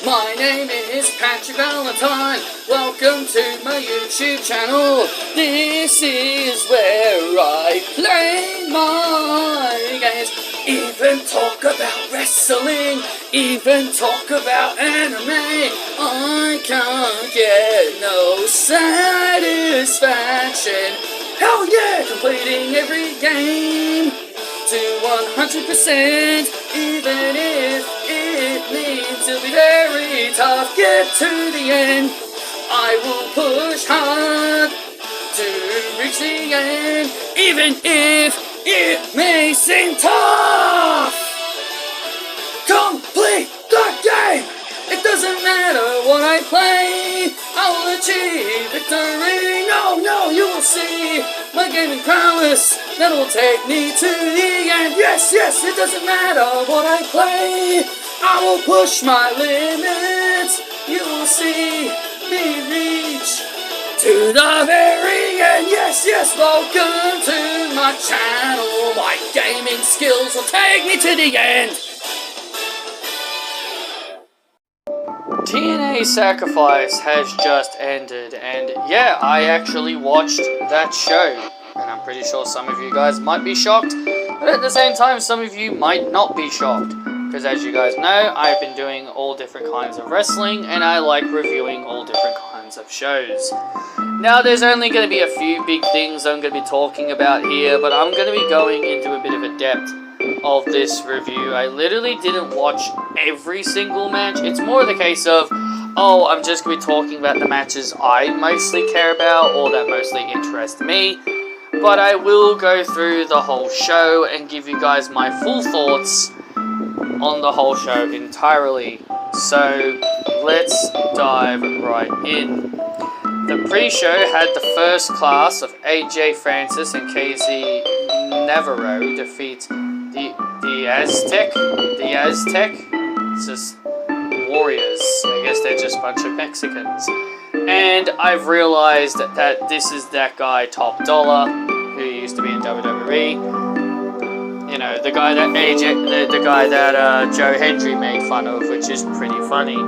My name is Patrick Valentine. Welcome to my YouTube channel. This is where I play my games. Even talk about wrestling. Even talk about anime. I can't get no satisfaction. Hell yeah! Completing every game to 100%, even if it means it'll be very tough. Get to the end. I will push hard to reach the end, even if it may seem tough. Complete the game. It doesn't matter what I play, I will achieve victory. No, you will see my gaming prowess that will take me to the end. Yes, it doesn't matter what I play, I will push my limits. You will see me reach to the very end. Yes, welcome to my channel. My gaming skills will take me to the end. TNA Sacrifice has just ended, and yeah, I actually watched that show, and I'm pretty sure some of you guys might be shocked, but at the same time, some of you might not be shocked, because as you guys know, I've been doing all different kinds of wrestling, and I like reviewing all different kinds of shows. Now, there's only going to be a few big things I'm going to be talking about here, but I'm going to be going into a bit of a depth of this review. I literally didn't watch every single match. It's more the case of, oh, I'm just going to be talking about the matches I mostly care about or that mostly interest me. But I will go through the whole show and give you guys my full thoughts on the whole show entirely. So let's dive right in. The pre-show had the first class of AJ Francis and Casey Navarro defeat the Aztec, it's just warriors. I guess they're just a bunch of Mexicans. And I've realized that this is that guy, Top Dollar, who used to be in WWE. You know, the guy that the guy that Joe Hendry made fun of, which is pretty funny.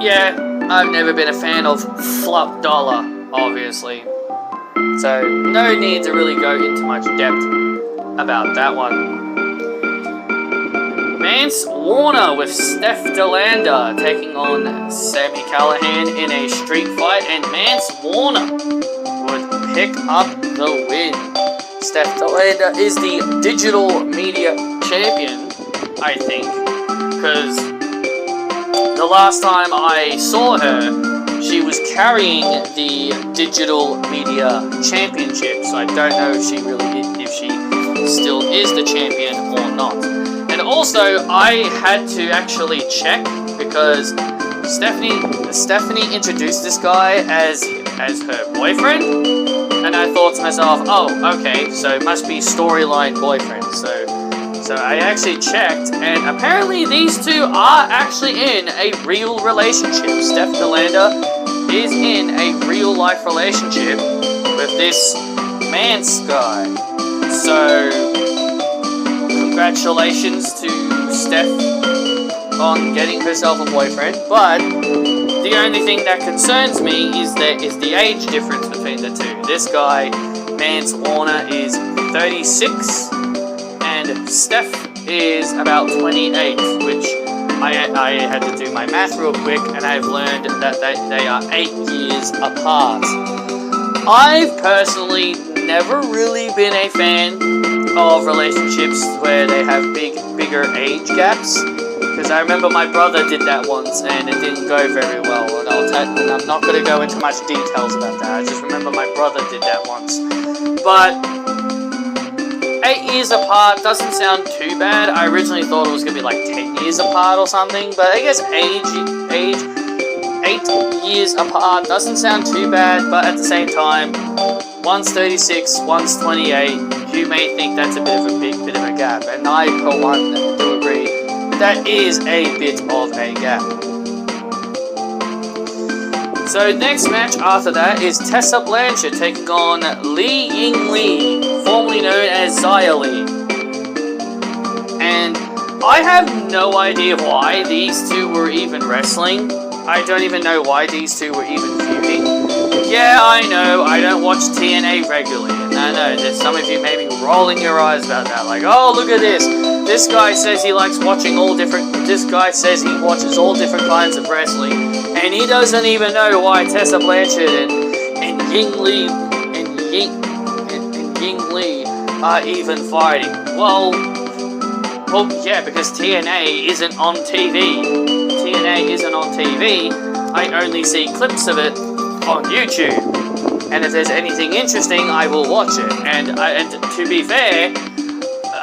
Yeah, I've never been a fan of Flop Dollar, obviously. So, no need to really go into much depth about that one. Mance Warner with Steph DeLander taking on Sami Callihan in a street fight, and Mance Warner would pick up the win. Steph DeLander is the digital media champion, I think, because the last time I saw her, she was carrying the digital media championship, so I don't know if she still is the champion or not. And also, I had to actually check because Stephanie introduced this guy as her boyfriend, and I thought to myself, oh, okay, so it must be storyline boyfriend. So I actually checked, and apparently these two are actually in a real relationship. Steph DeLander is in a real life relationship with this Mance guy. So congratulations to Steph on getting herself a boyfriend, but the only thing that concerns me is the age difference between the two. This guy, Mance Warner, is 36, and Steph is about 28, which I had to do my math real quick, and I've learned that they are 8 years apart. I've personally never really been a fan of relationships where they have bigger age gaps, because I remember my brother did that once and it didn't go very well, and I'm not going to go into much details about that. I just remember my brother did that once. But 8 years apart doesn't sound too bad. I originally thought it was going to be like 10 years apart or something, but I guess age 8 years apart doesn't sound too bad, but at the same time, one's 36, one's 28, you may think that's a bit of a gap, and I, for one, do agree, that is a bit of a gap. So next match after that is Tessa Blanchard taking on Li Ying Li, formerly known as Xia Li. And I have no idea why these two were even wrestling. I don't even know why these two were even feuding. Yeah, I know, I don't watch TNA regularly, and I know that some of you may be rolling your eyes about that, like, oh, look at this. This guy says he likes watching this guy says he watches all different kinds of wrestling, and he doesn't even know why Tessa Blanchard and Ying Lee are even fighting. Well, yeah, because TNA isn't on TV. TNA isn't on TV. I only see clips of it on YouTube. And if there's anything interesting, I will watch it. And to be fair,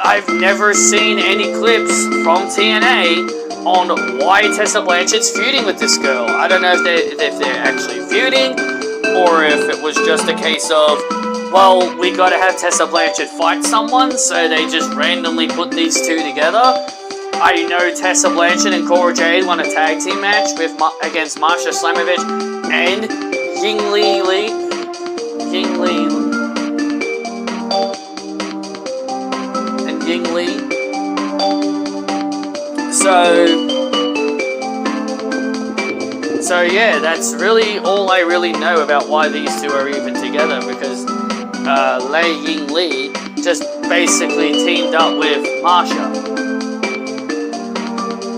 I've never seen any clips from TNA on why Tessa Blanchard's feuding with this girl. I don't know if they're actually feuding, or if it was just a case of, well, we gotta have Tessa Blanchard fight someone, so they just randomly put these two together. I know Tessa Blanchard and Cora Jade won a tag team match against Marsha Slamovich and Ying Lee. So yeah, that's really all I really know about why these two are even together, because Ying Lee just basically teamed up with Marsha.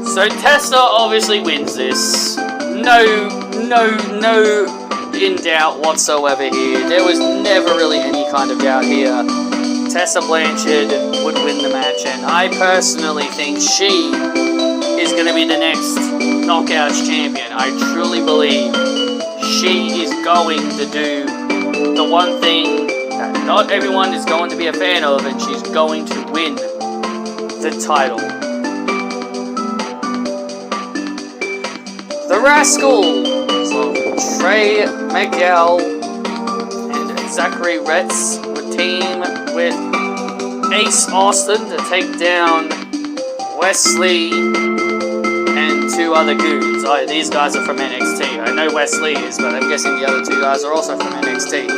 So Tessa obviously wins this. No in doubt whatsoever here. There was never really any kind of doubt here. Tessa Blanchard would win the match, and I personally think she is going to be the next Knockouts champion. I truly believe she is going to do the one thing that not everyone is going to be a fan of, and she's going to win the title. The Rascals of Trey Miguel and Zachary Retz would team with Ace Austin to take down Wesley and two other goons. Oh, these guys are from NXT. I know Wesley is, but I'm guessing the other two guys are also from NXT.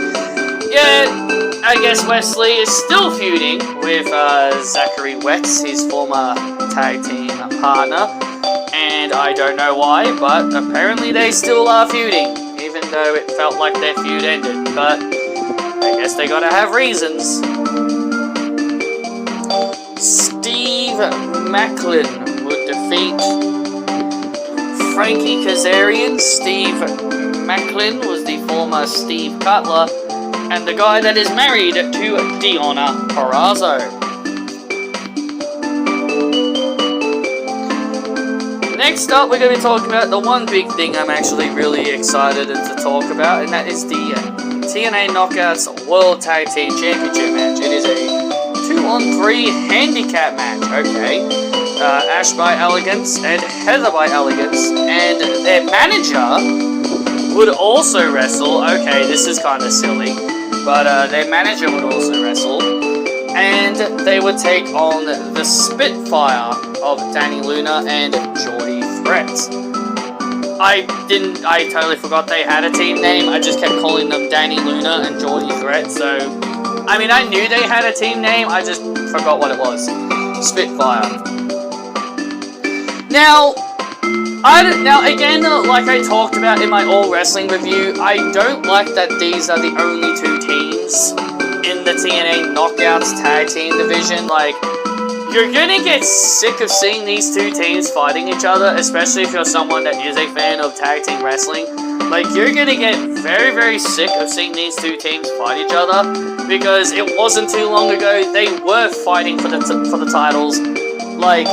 Yeah, I guess Wesley is still feuding with Zachary Retz, his former tag team partner. And I don't know why, but apparently they still are feuding, even though it felt like their feud ended. But I guess they gotta have reasons. Steve Macklin would defeat Frankie Kazarian. Steve Macklin was the former Steve Cutler, and the guy that is married to Deonna Purrazzo. Next up, we're going to be talking about the one big thing I'm actually really excited to talk about, and that is the TNA Knockouts World Tag Team Championship match. It is a 2-on-3 handicap match, okay? Ash by Elegance and Heather by Elegance, and their manager would also wrestle. Okay, this is kind of silly, but their manager would also wrestle, and they would take on the Spitfire of Danny Luna and Geordie Threat. I totally forgot they had a team name. I just kept calling them Danny Luna and Geordie Threat, so I mean, I knew they had a team name, I just forgot what it was. Spitfire. Now again, like I talked about in my All Wrestling review, I don't like that these are the only two teams in the TNA Knockouts Tag Team division. Like, you're gonna get sick of seeing these two teams fighting each other, especially if you're someone that is a fan of tag team wrestling. Like, you're gonna get very, very sick of seeing these two teams fight each other, because it wasn't too long ago they were fighting for the titles. Like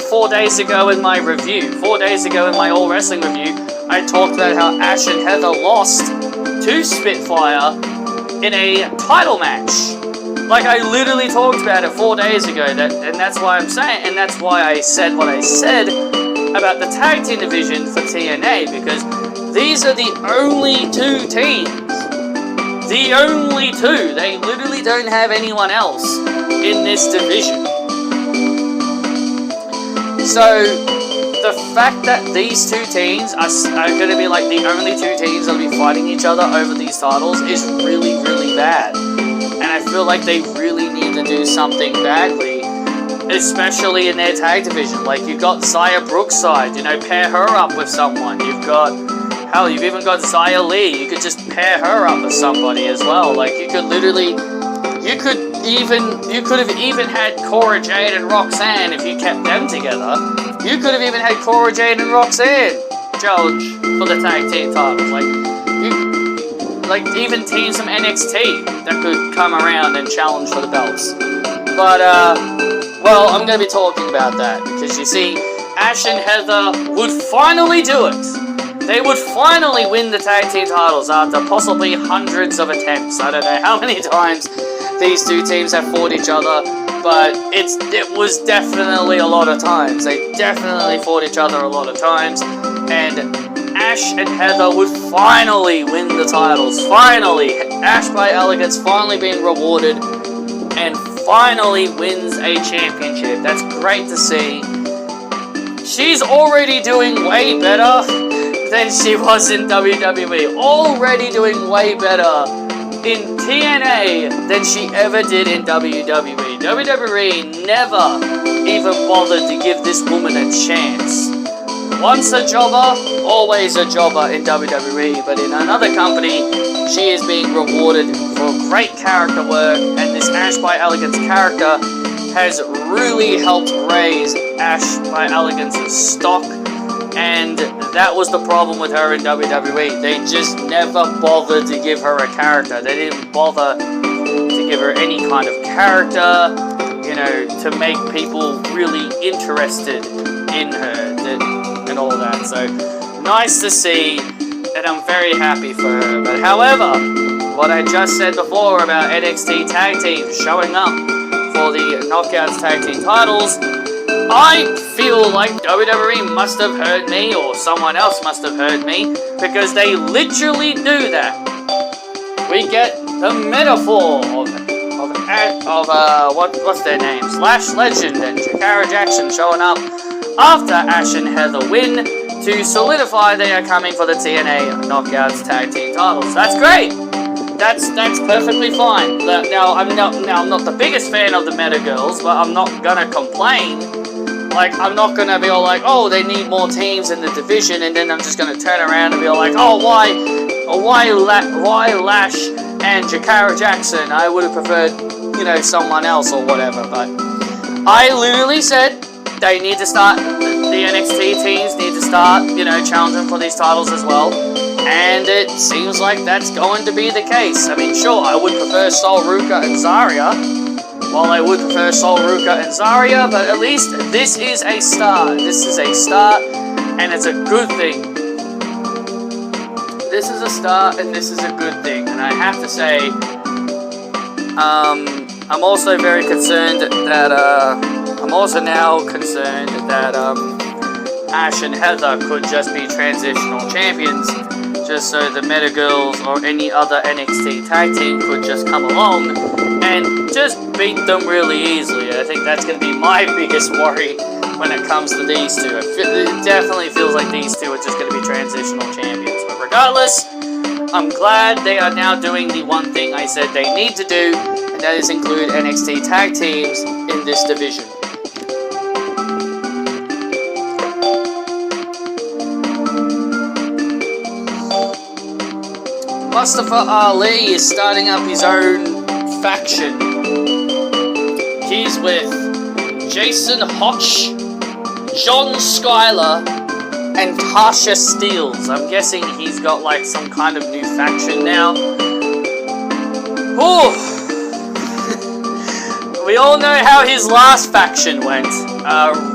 4 days ago in my review, 4 days ago in my All Wrestling review, I talked about how Ash and Heather lost to Spitfire in a title match. Like, I literally talked about it 4 days ago, and that's why I'm saying, and that's why I said what I said about the tag team division for TNA, because these are the only two teams. The only two. They literally don't have anyone else in this division. So, the fact that these two teams are going to be like the only two teams that will be fighting each other over these titles is really, really bad. And I feel like they really need to do something badly especially in their tag division. Like, you've got Xia Brookside, you know, pair her up with someone. You've got, hell, you've even got Xia Li. You could just pair her up with somebody as well. Like, you could literally, you could have even had Cora Jade and Roxanne if you kept them together. You could have even had Cora Jade and Roxanne challenge for the tag team titles. Like even teams from NXT that could come around and challenge for the belts. But, well, I'm going to be talking about that because you see, Ash and Heather would finally do it. They would finally win the tag team titles after possibly hundreds of attempts. I don't know how many times these two teams have fought each other, but it was definitely a lot of times. They definitely fought each other a lot of times, and Ash and Heather would finally win the titles. Finally, Ash by Elegance finally being rewarded and finally wins a championship. That's great to see. She's already doing way better than she was in WWE. Already doing way better in TNA than she ever did in WWE. WWE never even bothered to give this woman a chance. Once a jobber, always a jobber in WWE, but in another company, she is being rewarded for great character work, and this Ash by Elegance character has really helped raise Ash by Elegance's stock, and that was the problem with her in WWE. They just never bothered to give her a character. They didn't bother to give her any kind of character, you know, to make people really interested in her and all that. So, nice to see, and I'm very happy for her. But however, what I just said before about NXT tag teams showing up for the Knockouts tag team titles, I feel like WWE must have heard me, or someone else must have heard me, because they literally do that. We get the metaphor of what's their names? Lash Legend and Jakara Jackson showing up after Ash and Heather win to solidify they are coming for the TNA Knockouts tag team titles. That's great. That's perfectly fine. Now I'm not the biggest fan of the Meta Girls, but I'm not gonna complain. Like, I'm not gonna be all like, oh, they need more teams in the division, and then I'm just gonna turn around and be all like, oh, why Lash and Jakara Jackson? I would have preferred, you know, someone else or whatever. But I literally said they need to start. The NXT teams need to start, you know, challenging for these titles as well. And it seems like that's going to be the case. I mean, sure, I would prefer Sol Ruka and Zarya. Well, I would prefer Sol Ruka and Zarya, but at least this is a start. This is a start, and it's a good thing. This is a start, and this is a good thing. And I have to say, I'm also very concerned that, I'm also now concerned that, Ash and Heather could just be transitional champions, just so the Meta Girls or any other NXT tag team could just come along and just beat them really easily. I think that's going to be my biggest worry when it comes to these two. It definitely feels like these two are just going to be transitional champions. But regardless, I'm glad they are now doing the one thing I said they need to do, and that is include NXT tag teams in this division. Mustafa Ali is starting up his own faction. He's with Jason Hotch, John Skyler, and Tasha Steeles. I'm guessing he's got like some kind of new faction now. Ooh. We all know how his last faction went.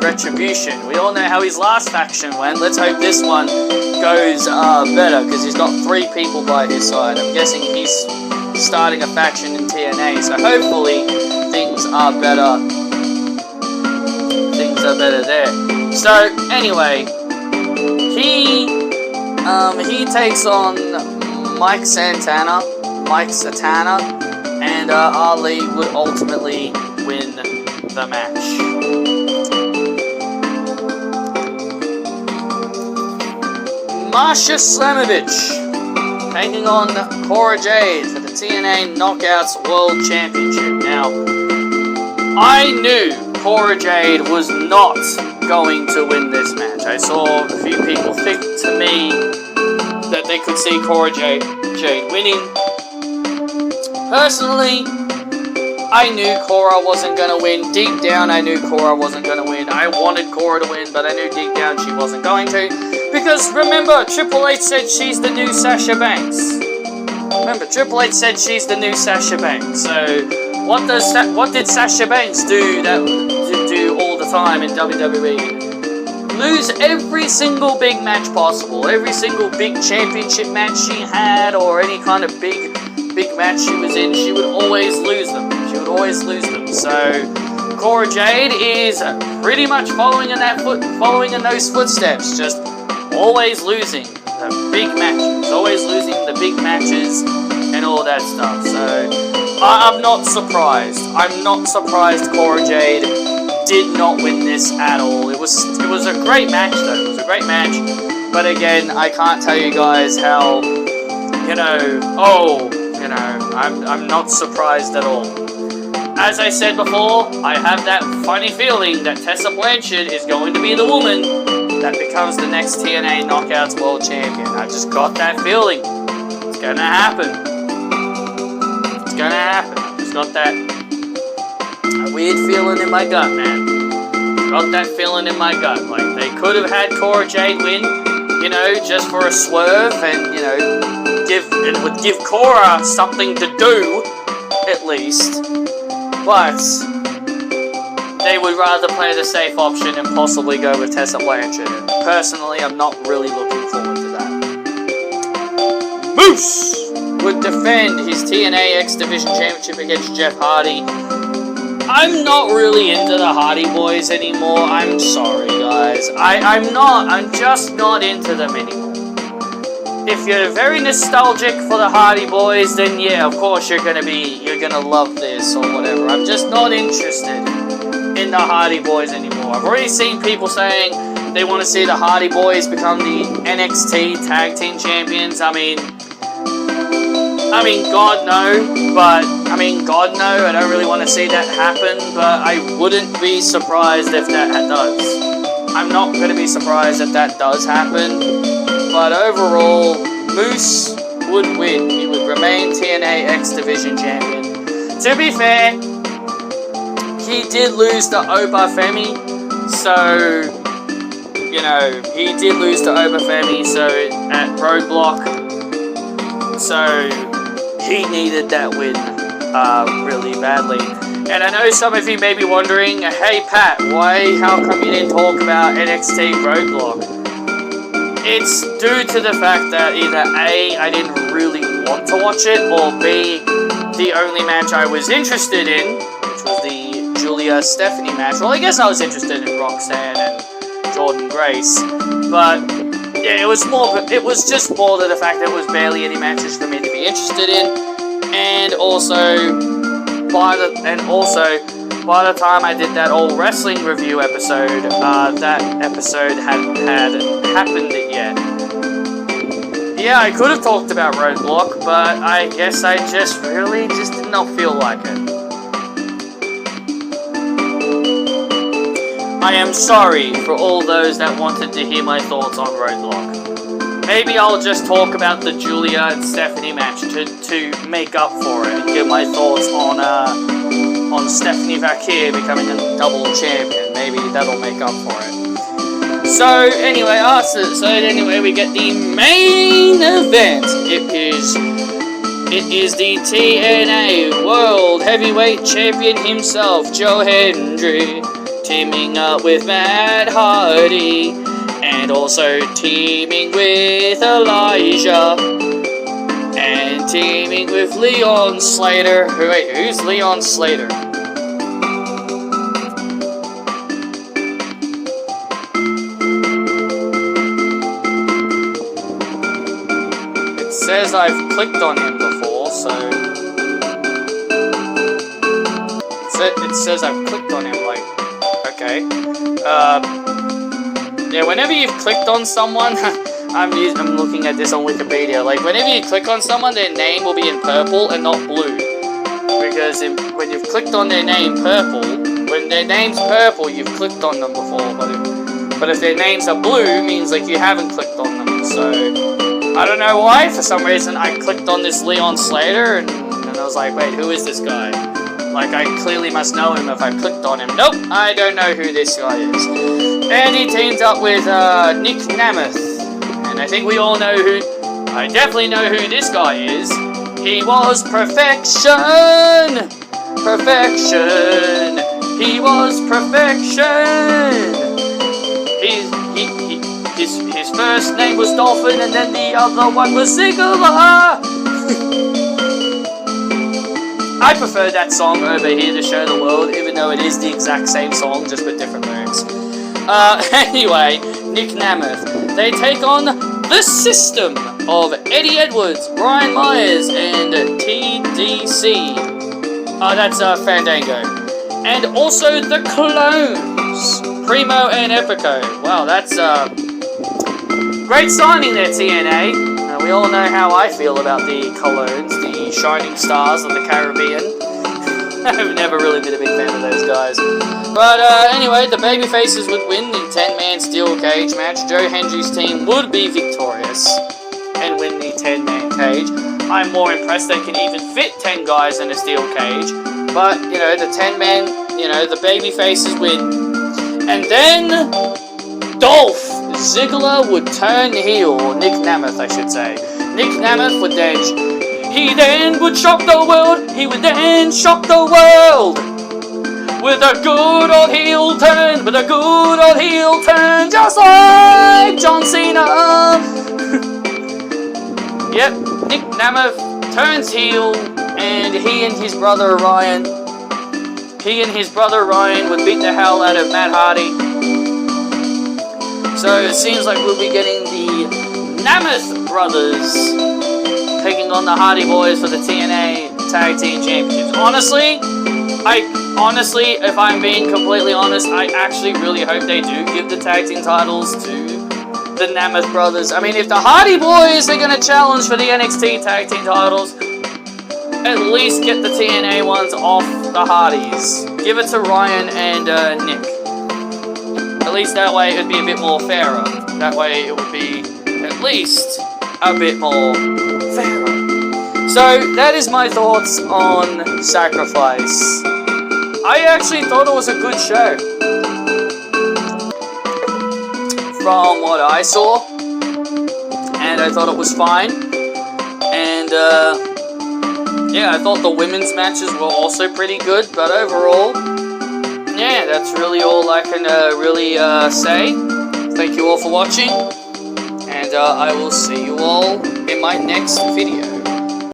Retribution. We all know how his last faction went. Let's hope this one goes better, because he's got 3 people by his side. I'm guessing he's starting a faction in TNA, so hopefully things are better. Things are better there. So anyway, he takes on Mike Satana, and Ali would ultimately win the match. Masha Slamovich taking on Cora Jade for the TNA Knockouts World Championship. Now, I knew Cora Jade was not going to win this match. I saw a few people think to me that they could see Cora Jade winning. Personally, I knew Cora wasn't going to win. Deep down, I knew Cora wasn't going to win. I wanted Cora to win, but I knew deep down she wasn't going to. Because remember, Triple H said she's the new Sasha Banks. Remember, Triple H said she's the new Sasha Banks. So, what did Sasha Banks do all the time in WWE? Lose every single big match possible. Every single big championship match she had, or any kind of big match she was in, she would always lose them. So, Cora Jade is pretty much following in those footsteps, just always losing the big matches, always losing the big matches and all that stuff. So, I'm not surprised. I'm not surprised Cora Jade did not win this at all. It was a great match though. It was a great match. But again, I can't tell you guys how, I'm not surprised at all. As I said before, I have that funny feeling that Tessa Blanchard is going to be the woman that becomes the next TNA Knockouts World Champion. I just got that feeling. It's gonna happen. It's gonna happen. I just got that weird feeling in my gut, man. Got that feeling in my gut. Like, they could have had Cora Jade win, just for a swerve and, it would give Cora something to do, at least. But they would rather play the safe option and possibly go with Tessa Blanchard. And personally, I'm not really looking forward to that. Moose would defend his TNA X Division Championship against Jeff Hardy. I'm not really into the Hardy Boys anymore. I'm sorry, guys. I'm just not into them anymore. If you're very nostalgic for the Hardy Boys, then yeah, of course you're gonna love this or whatever. I'm just not interested in the Hardy Boys anymore. I've already seen people saying they want to see the Hardy Boys become the NXT Tag Team Champions. I mean, God no, I don't really want to see that happen, but I wouldn't be surprised if that does. I'm not going to be surprised if that does happen. But overall, Moose would win. He would remain TNA X Division Champion. To be fair, he did lose to Obafemi, so, he did lose to Obafemi, so, at Roadblock, so, he needed that win, really badly. And I know some of you may be wondering, hey Pat, how come you didn't talk about NXT Roadblock? It's due to the fact that either A, I didn't really want to watch it, or B, the only match I was interested in, which was the Julia-Stephanie match. Well, I guess I was interested in Roxanne and Jordan Grace, but yeah, it was just more to the fact that there was barely any matches for me to be interested in, and also by the time I did that old wrestling review episode, that episode hadn't happened yet. Yeah, I could have talked about Roadblock, but I guess I just did not feel like it. I am sorry for all those that wanted to hear my thoughts on Roadblock. Maybe I'll just talk about the Julia and Stephanie match to make up for it and give my thoughts on Stephanie Vakir becoming a double champion. Maybe that'll make up for it. So anyway, we get the main event. It is the TNA World Heavyweight Champion himself, Joe Hendry, teaming up with Matt Hardy, and also teaming with Elijah, and teaming with Leon Slater. Wait, who's Leon Slater? It says I've clicked on him before, so... It says I've clicked on him, like... Okay. Yeah, whenever you've clicked on someone... I'm looking at this on Wikipedia. Like, whenever you click on someone, their name will be in purple and not blue. Because when you've clicked on their name purple, When their name's purple, you've clicked on them before, but if their names are blue, means like you haven't clicked on them. So I don't know why. For some reason, I clicked on this Leon Slater, and I was like, wait, who is this guy? Like, I clearly must know him if I clicked on him. Nope, I don't know who this guy is. And he teams up with Nick Nemeth, and I think we all know who. I definitely know who this guy is. He was perfection. Perfection. He was perfection. His first name was Dolphin, and then the other one was Ziggler. I prefer that song over Here to Show the World, even though it is the exact same song, just with different lyrics. Anyway, Nick Nemeth. They take on the System of Eddie Edwards, Brian Myers, and TDC. That's Fandango. And also the Clones, Primo and Epico. Wow, that's great signing there, TNA. We all know how I feel about the Clones, the shining stars of the Caribbean. I've never really been a big fan of those guys. But anyway, the babyfaces would win the 10-man steel cage match. Joe Hendry's team would be victorious and win the 10-man cage. I'm more impressed they can even fit 10 guys in a steel cage. But, you know, the 10-man, you know, the babyfaces win. And then Dolph Ziggler would turn heel, or Nick Nemeth, I should say. Nick Nemeth would then... He then would shock the world. He would then shock the world with a good old heel turn. With a good old heel turn, just like John Cena. Yep, Nick Nemeth turns heel, and he and his brother Ryan would beat the hell out of Matt Hardy. So it seems like we'll be getting the Nemeth brothers taking on the Hardy Boys for the TNA Tag Team Championships. Honestly, if I'm being completely honest, I actually really hope they do give the tag team titles to the Nemeth brothers. I mean, if the Hardy Boys are going to challenge for the NXT tag team titles, at least get the TNA ones off the Hardys. Give it to Ryan and Nick. At least that way it would be a bit more fairer. That way it would be at least a bit more fairer. So that is my thoughts on Sacrifice. I actually thought it was a good show. From what I saw. And I thought it was fine. And yeah, I thought the women's matches were also pretty good. But overall, yeah, that's really all I can really say. Thank you all for watching. And I will see you all in my next video.